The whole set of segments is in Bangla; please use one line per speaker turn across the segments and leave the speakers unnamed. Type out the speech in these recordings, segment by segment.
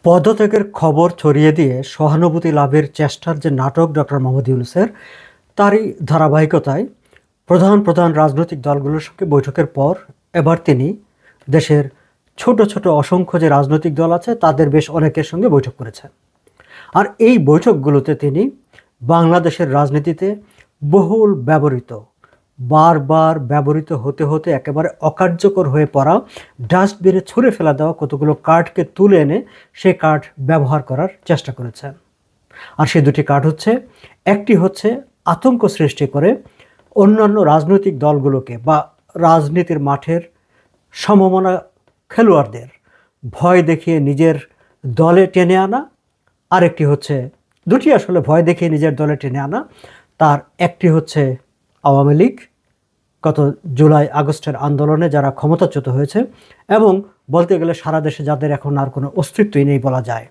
পদত্যাগের খবর ছড়িয়ে দিয়ে সহানুভূতি লাভের চেষ্টার যে নাটক ডক্টর মোহাম্মদ ইউনূসের, তারই ধারাবাহিকতায় প্রধান প্রধান রাজনৈতিক দলগুলোর সঙ্গে বৈঠকের পর এবার তিনি দেশের ছোট ছোট অসংখ্য যে রাজনৈতিক দল আছে তাদের বেশ অনেকের সঙ্গে বৈঠক করেছেন। আর এই বৈঠকগুলোতে তিনি বাংলাদেশের রাজনীতিতে বহুল ব্যবহৃত, বারবার ব্যবহৃত হতে হতে একেবারে অকার্যকর হয়ে পড়া, ডাস্টবিনে ছুঁড়ে ফেলা দেওয়া কতগুলো কার্ডকে তুলে এনে সেই কার্ড ব্যবহার করার চেষ্টা করেছেন। আর সেই দুটি কার্ড হচ্ছে, একটি হচ্ছে আতঙ্ক সৃষ্টি করে অন্যান্য রাজনৈতিক দলগুলোকে বা রাজনীতির মাঠের সমমনা খেলোয়াড়দের ভয় দেখিয়ে নিজের দলে টেনে আনা, আরেকটি হচ্ছে, দুটি আসলে ভয় দেখিয়ে নিজের দলে টেনে আনা। তার একটি হচ্ছে আওয়ামী লীগ, গত জুলাই আগস্টের আন্দোলনে যারা ক্ষমতাচ্যুত হয়েছে এবং বলতে গেলে সারা দেশে যাদের এখন আর কোনো অস্তিত্বই নেই বলা যায়।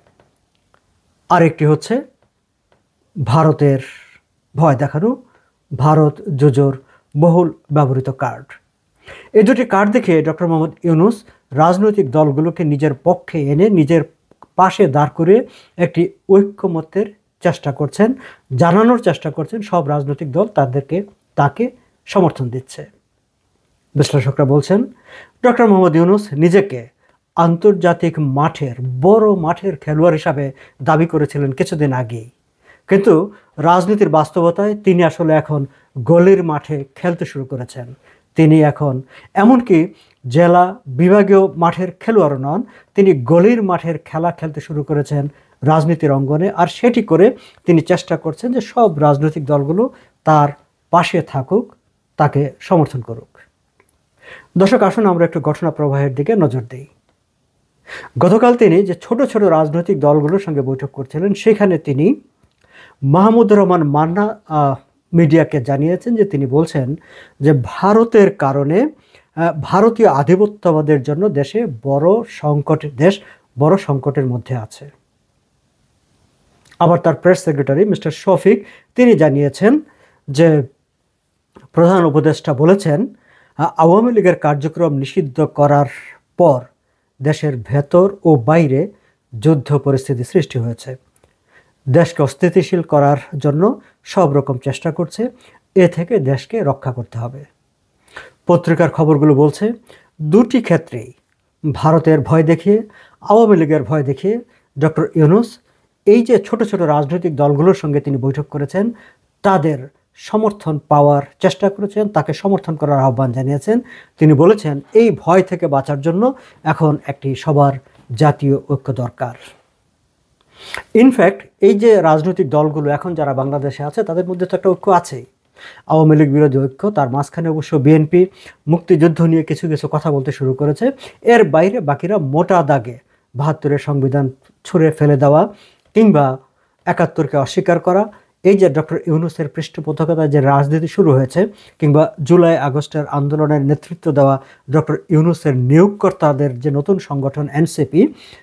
আরেকটি হচ্ছে ভারতের ভয় দেখানো, ভারত জোজোর বহুল ব্যবহৃত কার্ড। এই দুটি কার্ড দেখে ডক্টর মোহাম্মদ ইউনূস রাজনৈতিক দলগুলোকে নিজের পক্ষে এনে নিজের পাশে দাঁড় করিয়ে একটি ঐক্যমত্যের চেষ্টা করছেন, জানানোর চেষ্টা করছেন সব রাজনৈতিক দল তাকে সমর্থন দিচ্ছে। বিশ্লেষকরা বলছেন ডক্টর মোহাম্মদ ইউনূস নিজেকে আন্তর্জাতিক মাঠের বড় মাঠের খেলোয়াড় হিসাবে দাবি করেছিলেন কিছুদিন আগেই, কিন্তু রাজনীতির বাস্তবতায় তিনি আসলে এখন গলির মাঠে খেলতে শুরু করেছেন। তিনি এখন এমনকি জেলা বিভাগীয় মাঠের খেলোয়াড় নন, তিনি গলির মাঠের খেলা খেলতে শুরু করেছেন রাজনীতির অঙ্গনে। আর সেটি করে তিনি চেষ্টা করছেন যে সব রাজনৈতিক দলগুলো তার পাশে থাকুক, তাকে সমর্থন করুক। দর্শক, আসুন আমরা একটু ঘটনা প্রবাহের দিকে নজর দিই। গতকাল তিনি যে ছোট ছোট রাজনৈতিক দলগুলোর সঙ্গে বৈঠক করছিলেন, সেখানে তিনি মাহমুদুর রহমান মান্না মিডিয়াকে জানিয়েছেন যে তিনি বলছেন যে ভারতের কারণে ভারতীয় আধিপত্যবাদের জন্য দেশ বড় সংকটের মধ্যে আছে। আবার তার প্রেস সেক্রেটারি মিস্টার শফিক তিনি জানিয়েছেন যে প্রধান উপদেষ্টা বলেছেন আওয়ামী লীগের কার্যক্রম নিষিদ্ধ করার পর দেশের ভেতর ও বাইরে যুদ্ধ পরিস্থিতি সৃষ্টি হয়েছে। দেশকে অস্থিতিশীল করার জন্য সব রকম চেষ্টা করছে, এ থেকে দেশকে রক্ষা করতে হবে। পত্রিকার খবরগুলো বলছে দুটি ক্ষেত্রেই ভারতের ভয় দেখিয়ে, আওয়ামী লীগের ভয় দেখিয়ে ডক্টর ইউনূস এই যে ছোট ছোট রাজনৈতিক দলগুলোর সঙ্গে তিনি বৈঠক করেছেন তাদের সমর্থন পাওয়ার চেষ্টা করেছেন, তাকে সমর্থন করার আহ্বান জানিয়েছেন। তিনি বলেছেন এই ভয় থেকে বাঁচার জন্য এখন একটি সবার জাতীয় ঐক্য দরকার। ইনফ্যাক্ট এই যে রাজনৈতিক দলগুলো এখন যারা বাংলাদেশে আছে তাদের মধ্যে তো একটা ঐক্য আছেই, আওয়ামী লীগ বিরোধী ঐক্য। তার মাঝখানে অবশ্য বিএনপি মুক্তিযুদ্ধ নিয়ে কিছু কিছু কথা বলতে শুরু করেছে। এর বাইরে বাকিরা মোটা দাগে ৭২-এর সংবিধান ছুঁড়ে ফেলে দেওয়া কিংবা ৭১-কে অস্বীকার করা, এই যে ডক্টর ইউনূসের পৃষ্ঠপোষকতায় যে রাজনীতি শুরু হয়েছে, কিংবা জুলাই আগস্টের আন্দোলনের নেতৃত্ব দেওয়া ডক্টর ইউনূসের নিয়োগকর্তাদের যে নতুন সংগঠন এনসিপি,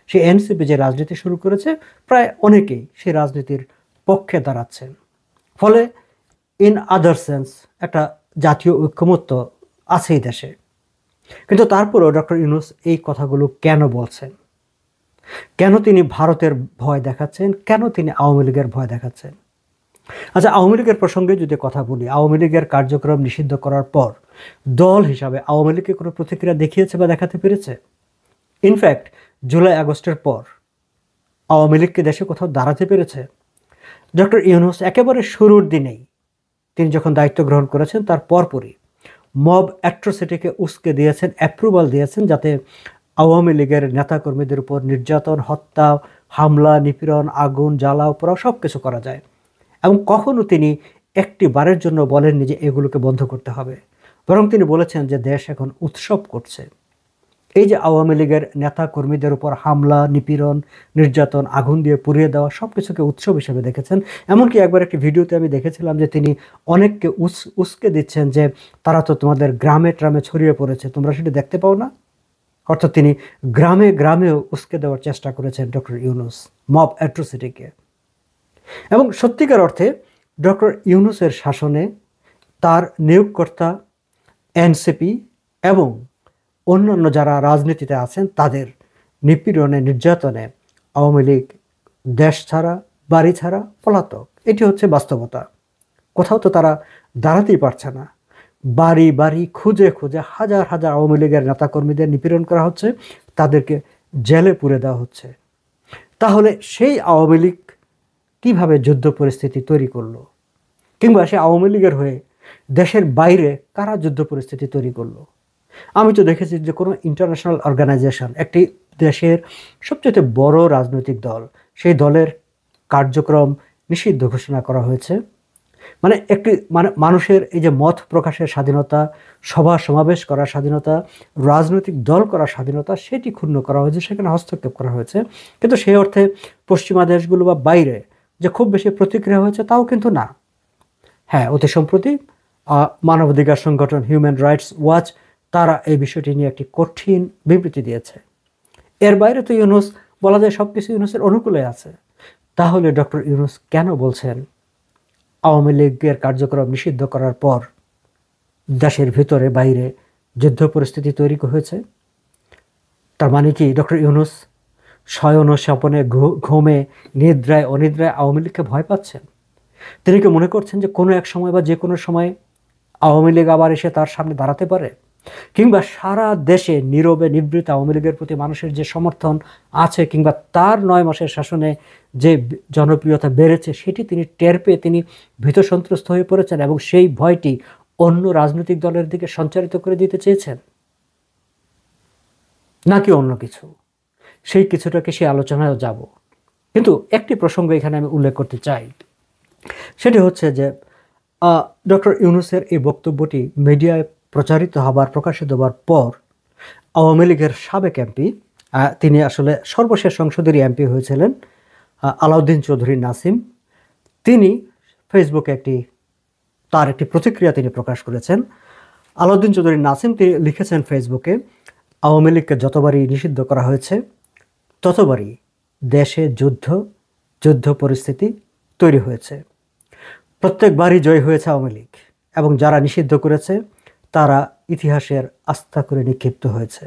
সেই এনসিপি যে রাজনীতি শুরু করেছে, প্রায় অনেকেই সেই রাজনীতির পক্ষে দাঁড়াচ্ছেন। ফলে ইন আদার সেন্স একটা জাতীয় ঐক্যমত্য আছেই দেশে। কিন্তু তারপরেও ডক্টর ইউনূস এই কথাগুলো কেন বলছেন? কেন তিনি ভারতের ভয় দেখাচ্ছেন? কেন তিনি আওয়ামী লীগের ভয় দেখাচ্ছেন? আচ্ছা, আওয়ামী লীগের প্রসঙ্গে যদি কথা বলি, আওয়ামী লীগের কার্যক্রম নিষিদ্ধ করার পর দল হিসাবে আওয়ামী লীগকে কোনো প্রতিক্রিয়া দেখিয়েছে বা দেখাতে পেরেছে? ইনফ্যাক্ট জুলাই আগস্টের পর আওয়ামী লীগকে দেশে কোথাও দাঁড়াতে পেরেছে? ডক্টর ইউনূস একেবারে শুরুর দিনেই তিনি যখন দায়িত্ব গ্রহণ করেছেন তার পরপরই মব অ্যাট্রোসিটিকে উস্কে দিয়েছেন, অ্যাপ্রুভাল দিয়েছেন যাতে আওয়ামী লীগের নেতাকর্মীদের উপর নির্যাতন, হত্যা, হামলা, নিপীড়ন, আগুন, জ্বালাও পোড়াও সব কিছু করা যায়। এবং কখনো তিনি একটি বারের জন্য বলেননি যে এগুলোকে বন্ধ করতে হবে, বরং তিনি বলেছেন যে দেশ এখন উৎসব করছে। এই যে আওয়ামী লীগের নেতা কর্মীদের উপর হামলা, নিপীড়ন, নির্যাতন, আগুন দিয়ে পুড়িয়ে দেওয়া সব কিছুকে উৎসব হিসেবে দেখেছেন। এমনকি একবার একটি ভিডিওতে আমি দেখেছিলাম যে তিনি অনেককে উস্কে দিচ্ছেন যে তারা তো তোমাদের গ্রামে ট্রামে ছড়িয়ে পড়েছে, তোমরা সেটা দেখতে পাও না। অর্থাৎ তিনি গ্রামে গ্রামেও উস্কে দেওয়ার চেষ্টা করেছেন ডক্টর ইউনূস মব অ্যাট্রোসিটিকে। এবং সত্যিকার অর্থে ডক্টর ইউনূসের শাসনে তার নিয়োগকর্তা এনসিপি এবং অন্যান্য যারা রাজনীতিতে আছেন তাদের নিপীড়নে, নির্যাতনে আওয়ামী লীগ দেশ ছাড়া, বাড়ি ছাড়া, পলাতক। এটি হচ্ছে বাস্তবতা। কোথাও তো তারা দাঁড়াতেই পারছে না। বাড়ি বাড়ি খুঁজে খুঁজে হাজার হাজার আওয়ামী লীগের নেতাকর্মীদের নিপীড়ন করা হচ্ছে, তাদেরকে জেলে পুরে দেওয়া হচ্ছে। তাহলে সেই আওয়ামী লীগ কীভাবে যুদ্ধ পরিস্থিতি তৈরি করলো, কিংবা সে আওয়ামী লীগের হয়ে দেশের বাইরে কারা যুদ্ধ পরিস্থিতি তৈরি করলো? আমি তো দেখেছি যে কোনো ইন্টারন্যাশনাল অর্গানাইজেশন, একটি দেশের সবচেয়ে বড় রাজনৈতিক দল, সেই দলের কার্যক্রম নিষিদ্ধ ঘোষণা করা হয়েছে। মানে একটি মানুষের এই যে মত প্রকাশের স্বাধীনতা, সভা সমাবেশ করার স্বাধীনতা, রাজনৈতিক দল করার স্বাধীনতা, সেটি ক্ষুণ্ণ করা হয়েছে, সেখানে হস্তক্ষেপ করা হয়েছে। কিন্তু সেই অর্থে পশ্চিমা দেশগুলো বা বাইরে যে খুব বেশি প্রতিক্রিয়া হয়েছে তাও কিন্তু না। হ্যাঁ, অতি সম্প্রতি মানবাধিকার সংগঠন হিউম্যান রাইটস ওয়াচ তারা এই বিষয়টি নিয়ে একটি কঠিন বিবৃতি দিয়েছে। এর বাইরে তো ইউনূস বলা যায় সব কিছু ইউনূসের অনুকূলে আছে। তাহলে ডক্টর ইউনূস কেন বলছেন আওয়ামী লীগের কার্যক্রম নিষিদ্ধ করার পর দেশের ভিতরে বাইরে যুদ্ধ পরিস্থিতি তৈরি হয়েছে? তার মানে কি ডক্টর ইউনূস শয়ন স্বপনে, ঘুমে, নিদ্রায়, অনিদ্রায় আওয়ামী লীগকে ভয় পাচ্ছেন? তিনি কি মনে করছেন যে কোনো এক সময় বা যে কোনো সময় আওয়ামী লীগ আবার এসে তার সামনে দাঁড়াতে পারে? কিংবা সারা দেশে নীরবে নিবৃত আওয়ামী লীগের প্রতি মানুষের যে সমর্থন আছে, কিংবা তার 9 মাসের শাসনে যে জনপ্রিয়তা বেড়েছে, সেটি তিনি টের পেয়ে তিনি ভীত সন্ত্রস্ত হয়ে পড়েছেন এবং সেই ভয়টি অন্য রাজনৈতিক দলের দিকে সঞ্চারিত করে দিতে চেয়েছেন, নাকি অন্য কিছু? সেই কিছুটাকে সে আলোচনায়ও যাব। কিন্তু একটি প্রসঙ্গ এখানে আমি উল্লেখ করতে চাই, সেটি হচ্ছে যে ডক্টর ইউনূসের এই বক্তব্যটি মিডিয়ায় প্রচারিত হবার, প্রকাশিত হবার পর আওয়ামী লীগের সাবেক এমপি, তিনি আসলে সর্বশেষ সংসদেরই এমপি হয়েছিলেন, আলাউদ্দিন চৌধুরী নাসিম, তিনি ফেসবুকে তার একটি প্রতিক্রিয়া তিনি প্রকাশ করেছেন। আলাউদ্দিন চৌধুরী নাসিম তিনি লিখেছেন ফেসবুকে, আওয়ামী লীগকে যতবারই নিষিদ্ধ করা হয়েছে ততবারই দেশে যুদ্ধ পরিস্থিতি তৈরি হয়েছে। প্রত্যেকবারই জয় হয়েছে আওয়ামী লীগ, এবং যারা নিষিদ্ধ করেছে তারা ইতিহাসের আস্থা করে নিক্ষিপ্ত হয়েছে।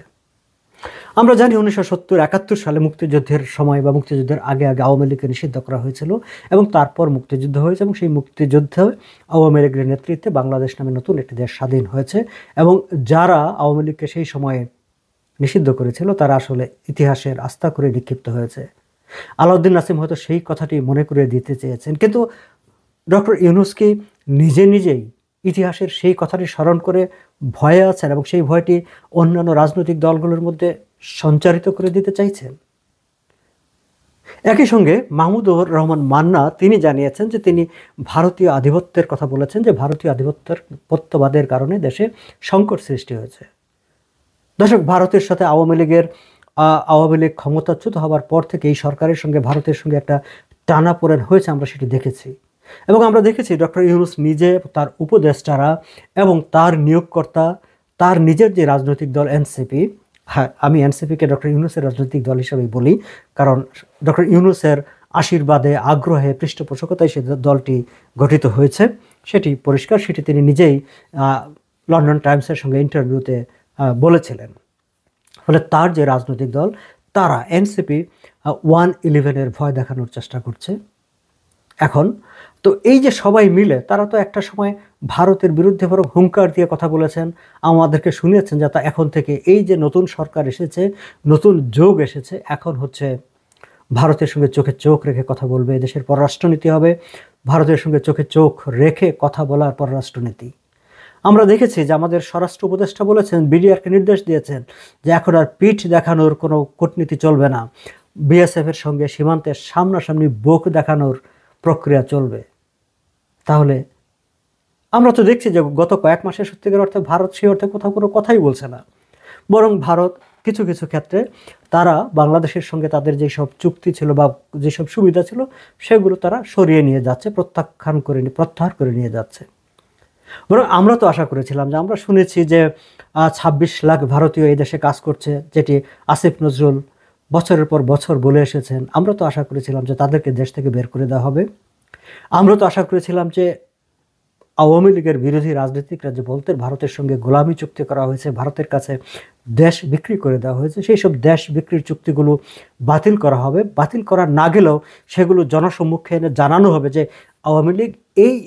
আমরা জানি 1970-71 সালে মুক্তিযুদ্ধের সময় বা মুক্তিযুদ্ধের আগে আগে আওয়ামী লীগকে নিষিদ্ধ করা হয়েছিল এবং তারপর মুক্তিযুদ্ধ হয়েছে, এবং সেই মুক্তিযুদ্ধে আওয়ামী লীগের নেতৃত্বে বাংলাদেশ নামে নতুন একটি দেশ স্বাধীন হয়েছে। এবং যারা আওয়ামী লীগকে সেই সময়ে নিষিদ্ধ করেছিল তারা আসলে ইতিহাসের আস্থা করে নিক্ষিপ্ত হয়েছে। আলাউদ্দিন নাসিম হয়তো সেই কথাটি মনে করে দিতে চেয়েছেন, কিন্তু ডক্টর ইউনূস কি নিজেই ইতিহাসের সেই কথাটি স্মরণ করে ভয়ে আছেন এবং সেই ভয়টি অন্যান্য রাজনৈতিক দলগুলোর মধ্যে সঞ্চারিত করে দিতে চাইছেন? একই সঙ্গে মাহমুদুর রহমান মান্না তিনি জানিয়েছেন যে তিনি ভারতীয় আধিপত্যের কথা বলেছেন, যে ভারতীয় আধিপত্যবাদের কারণে দেশে সংকট সৃষ্টি হয়েছে। দর্শক, ভারতের সাথে আওয়ামী লীগ ক্ষমতাচ্যুত হওয়ার পর থেকে এই সরকারের সঙ্গে ভারতের সঙ্গে একটা টানাপোড়েন হয়েছে, আমরা সেটি দেখেছি। এবং আমরা দেখেছি ডক্টর ইউনূস নিজে, তার উপদেষ্টারা এবং তার নিয়োগকর্তা, তার নিজের যে রাজনৈতিক দল এনসিপি, হ্যাঁ আমি এনসিপিকে ডক্টর ইউনূসের রাজনৈতিক দল হিসেবেই বলি, কারণ ডক্টর ইউনূসের আশীর্বাদে, আগ্রহে, পৃষ্ঠপোষকতায় সে দলটি গঠিত হয়েছে, সেটি পরিষ্কার। সেটি তিনি নিজেই লন্ডন টাইমসের সঙ্গে ইন্টারভিউতে বলেছিলেন। ফলে তার যে রাজনৈতিক দল তারা এনসিপি 111-এর ভয় দেখানোর চেষ্টা করছে এখন। তো এই যে সবাই মিলে তারা তো একটা সময় ভারতের বিরুদ্ধে বরং হুঙ্কার দিয়ে কথা বলেছেন, আমাদেরকে শুনিয়েছেন যে তা এখন থেকে এই যে নতুন সরকার এসেছে, নতুন যোগ এসেছে, এখন হচ্ছে ভারতের সঙ্গে চোখে চোখ রেখে কথা বলবে, দেশের পররাষ্ট্রনীতি হবে ভারতের সঙ্গে চোখে চোখ রেখে কথা বলার পররাষ্ট্রনীতি। আমরা দেখেছি যে আমাদের স্বরাষ্ট্র উপদেষ্টা বলেছেন, বিডিআরকে নির্দেশ দিয়েছেন যে এখন আর পিঠ দেখানোর কোনো কূটনীতি চলবে না, বিএসএফের সঙ্গে সীমান্তের সামনাসামনি বুক দেখানোর প্রক্রিয়া চলবে। তাহলে আমরা তো দেখছি যে গত কয়েক মাসে সত্যিকার অর্থে ভারত সেই অর্থে কোথাও কোনো কথাই বলছে না, বরং ভারত কিছু কিছু ক্ষেত্রে তারা বাংলাদেশের সঙ্গে তাদের যেসব চুক্তি ছিল বা যেসব সুবিধা ছিল সেগুলো তারা সরিয়ে নিয়ে যাচ্ছে, প্রত্যাহার করে নিয়ে যাচ্ছে। বরং আমরা তো আশা করেছিলাম, যে আমরা শুনেছি যে 26 লাখ ভারতীয় এই দেশে কাজ করছে, যেটি আসিফ নজরুল বছরের পর বছর বলে এসেছেন। আমরা তো আশা করেছিলাম যে তাদেরকে দেশ থেকে বের করে দেওয়া হবে। আমরা তো আশা করেছিলাম যে আওয়ামী লীগের বিরোধী রাজনীতিকরা যে বলতেন ভারতের সঙ্গে গোলামি চুক্তি করা হয়েছে, ভারতের কাছে দেশ বিক্রি করে দেওয়া হয়েছে, সেই সব দেশ বিক্রির চুক্তিগুলো বাতিল করা হবে। বাতিল করা না গেলেও সেগুলো জনসম্মুখে এনে জানানো হবে যে আওয়ামী লীগ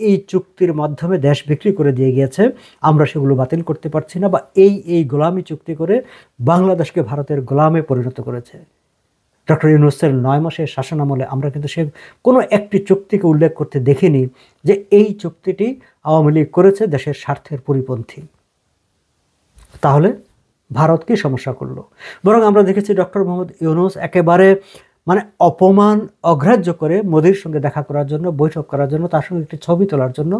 এই চুক্তির মাধ্যমে দেশ বিক্রি করে দিয়ে গিয়েছে, আমরা সেগুলো বাতিল করতে পারছি না, বা এই গোলামি চুক্তি করে বাংলাদেশকে ভারতের গোলামে পরিণত করেছে। ডক্টর ইউনূসের 9 মাসের শাসনামলে আমরা কিন্তু সে কোনো একটি চুক্তিকে উল্লেখ করতে দেখিনি যে এই চুক্তিটি আওয়ামী লীগ করেছে দেশের স্বার্থের পরিপন্থী। তাহলে ভারত কি সমস্যা করলো? বরং আমরা দেখেছি ডক্টর মোহাম্মদ ইউনূস একেবারে মানে অপমান অগ্রাহ্য করে মোদির সঙ্গে দেখা করার জন্য, বৈঠক করার জন্য, তার সঙ্গে একটি ছবি তোলার জন্য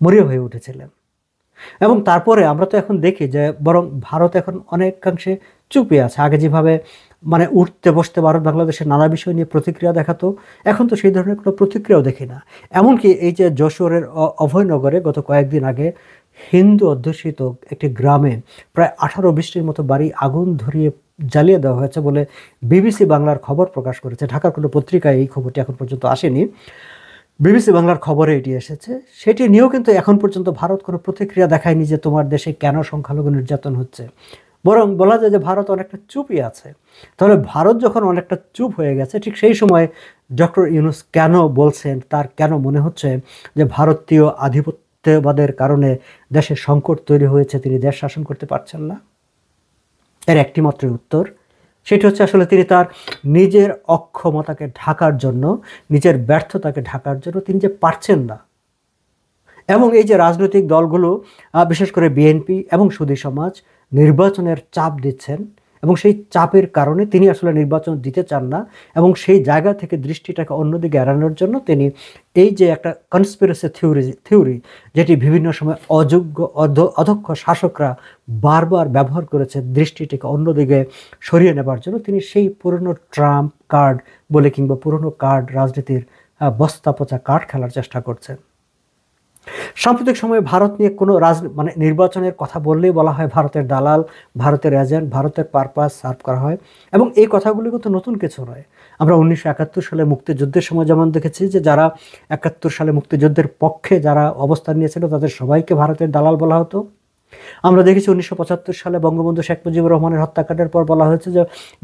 মরিয়া হয়ে উঠেছিলেন। এবং তারপরে আমরা তো এখন দেখি যে বরং ভারত এখন অনেকাংশে চুপে আছে। আগে যেভাবে মানে উঠতে বসতে ভারত বাংলাদেশের নানা বিষয় নিয়ে প্রতিক্রিয়া দেখাতো, এখন তো সেই ধরনের কোনো প্রতিক্রিয়াও দেখি না। এমনকি এই যে যশোরের অভয়নগরে গত কয়েকদিন আগে হিন্দু অধ্যুষিত একটি গ্রামে প্রায় 18-20টির মতো বাড়ি আগুন ধরিয়ে জ্বালিয়ে দেওয়া হয়েছে বলে বিবিসি বাংলার খবর প্রকাশ করেছে। ঢাকার কোনো পত্রিকায় এই খবরটি এখন পর্যন্ত আসেনি, বিবিসি বাংলার খবরে এটি এসেছে। সেটি নিয়েও কিন্তু এখন পর্যন্ত ভারত কোনো প্রতিক্রিয়া দেখায়নি যে তোমার দেশে কেন সংখ্যালঘু নির্যাতন হচ্ছে। বরং বলা যায় যে ভারত অনেকটা চুপই আছে। তাহলে ভারত যখন অনেকটা চুপ হয়ে গেছে, ঠিক সেই সময় ডক্টর ইউনূস কেন বলছেন, তার কেন মনে হচ্ছে যে ভারতীয় আধিপত্যবাদের কারণে দেশের সংকট তৈরি হয়েছে, তিনি দেশ শাসন করতে পারছেন না? এর একটি মাত্র উত্তর, সেটি হচ্ছে আসলে তিনি তার নিজের অক্ষমতাকে ঢাকার জন্য, নিজের ব্যর্থতাকে ঢাকার জন্য তিনি যে পারছেন না। এবং এই যে রাজনৈতিক দলগুলো, বিশেষ করে বিএনপি এবং সুধী সমাজ নির্বাচনের চাপ দিচ্ছেন, এবং সেই চাপের কারণে তিনি আসলে নির্বাচন দিতে চান না, এবং সেই জায়গা থেকে দৃষ্টিটাকে অন্যদিকে এড়ানোর জন্য তিনি এই যে একটা কনস্পিরেসি থিওরি যেটি বিভিন্ন সময় অযোগ্য অদক্ষ শাসকরা বারবার ব্যবহার করেছে দৃষ্টিটিকে অন্যদিকে সরিয়ে নেবার জন্য, তিনি সেই পুরনো ট্রাম্প কার্ড বলে কিংবা পুরনো কার্ড রাজনীতির বস্তা পচা কার্ড খেলার চেষ্টা করছেন। সাম্প্রতিক সময়ে ভারত নিয়ে কোনো নির্বাচনের কথা বললেই বলা হয় ভারতের দালাল, ভারতের এজেন্ট, ভারতের পারপাস সার্ভ করা হয়। এবং এই কথাগুলি কিন্তু নতুন কিছু নয়। আমরা 1971 সালে মুক্তিযুদ্ধের সময় যেমন দেখেছি যে যারা 71 সালে মুক্তিযুদ্ধের পক্ষে যারা অবস্থান নিয়েছিল তাদের সবাইকে ভারতের দালাল বলা হতো। আমরা দেখেছি 1975 সালে বঙ্গবন্ধু শেখ মুজিবুর রহমানের হত্যাকাণ্ডের পর বলা হয়েছে যে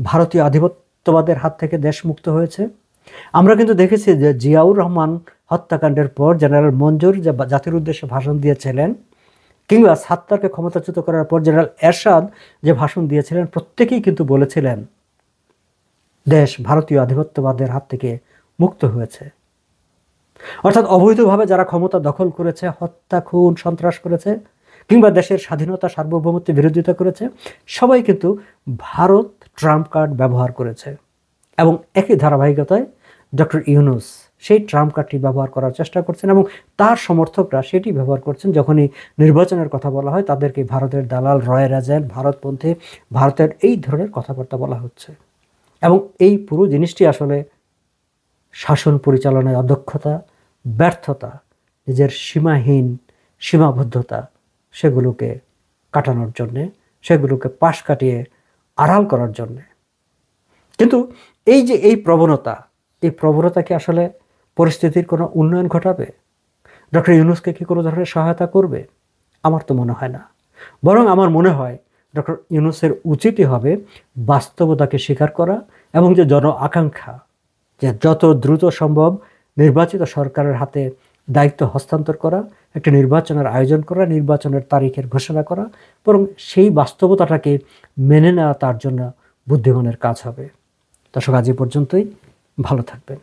ভারতীয় আধিপত্যবাদের হাত থেকে দেশ মুক্ত হয়েছে। আমরা কিন্তু দেখেছি যে জিয়াউর রহমান হত্যাকাণ্ডের পর জেনারেল মঞ্জুর যে জাতির উদ্দেশ্যে ভাষণ দিয়েছিলেন, কিংবা সাত্তারকে ক্ষমতাচ্যুত করার পর জেনারেল এরশাদ যে ভাষণ দিয়েছিলেন, প্রত্যেকেই কিন্তু বলেছিলেন দেশ ভারতীয় আধিপত্যবাদের হাত থেকে মুক্ত হয়েছে। অর্থাৎ অবৈধভাবে যারা ক্ষমতা দখল করেছে, হত্যা, খুন, সন্ত্রাস করেছে, কিংবা দেশের স্বাধীনতা সার্বভৌমত্বের বিরোধিতা করেছে, সবাই কিন্তু ভারত ট্রাম্প কার্ড ব্যবহার করেছে। এবং একই ধারাবাহিকতায় ডক্টর ইউনূস সেই ট্রাম্প কার্ডটি ব্যবহার করার চেষ্টা করছেন, এবং তার সমর্থকরা সেটি ব্যবহার করছেন। যখনই নির্বাচনের কথা বলা হয় তাদেরকে ভারতের দালাল, রয়ের এজেন্ট, ভারতপন্থী, ভারতের এই ধরনের কথাবার্তা বলা হচ্ছে। এবং এই পুরো জিনিসটি আসলে শাসন পরিচালনায় অদক্ষতা, ব্যর্থতা, নিজের সীমাবদ্ধতা সেগুলোকে কাটানোর জন্যে, সেগুলোকে পাশ কাটিয়ে আড়াল করার জন্যে। কিন্তু এই যে এই প্রবণতা কি আসলে পরিস্থিতির কোনো উন্নয়ন ঘটাবে? ডক্টর ইউনূসকে কি কোনো ধরনের সহায়তা করবে? আমার তো মনে হয় না। বরং আমার মনে হয় ডক্টর ইউনূসের উচিতই হবে বাস্তবতাকে স্বীকার করা, এবং যে জন আকাঙ্ক্ষা যে যত দ্রুত সম্ভব নির্বাচিত সরকারের হাতে দায়িত্ব হস্তান্তর করা, একটা নির্বাচনের আয়োজন করা, নির্বাচনের তারিখের ঘোষণা করা, বরং সেই বাস্তবতাটাকে মেনে নেওয়া তার জন্য বুদ্ধিমানের কাজ হবে। দর্শক, আজ এই পর্যন্তই। ভালো থাকবেন।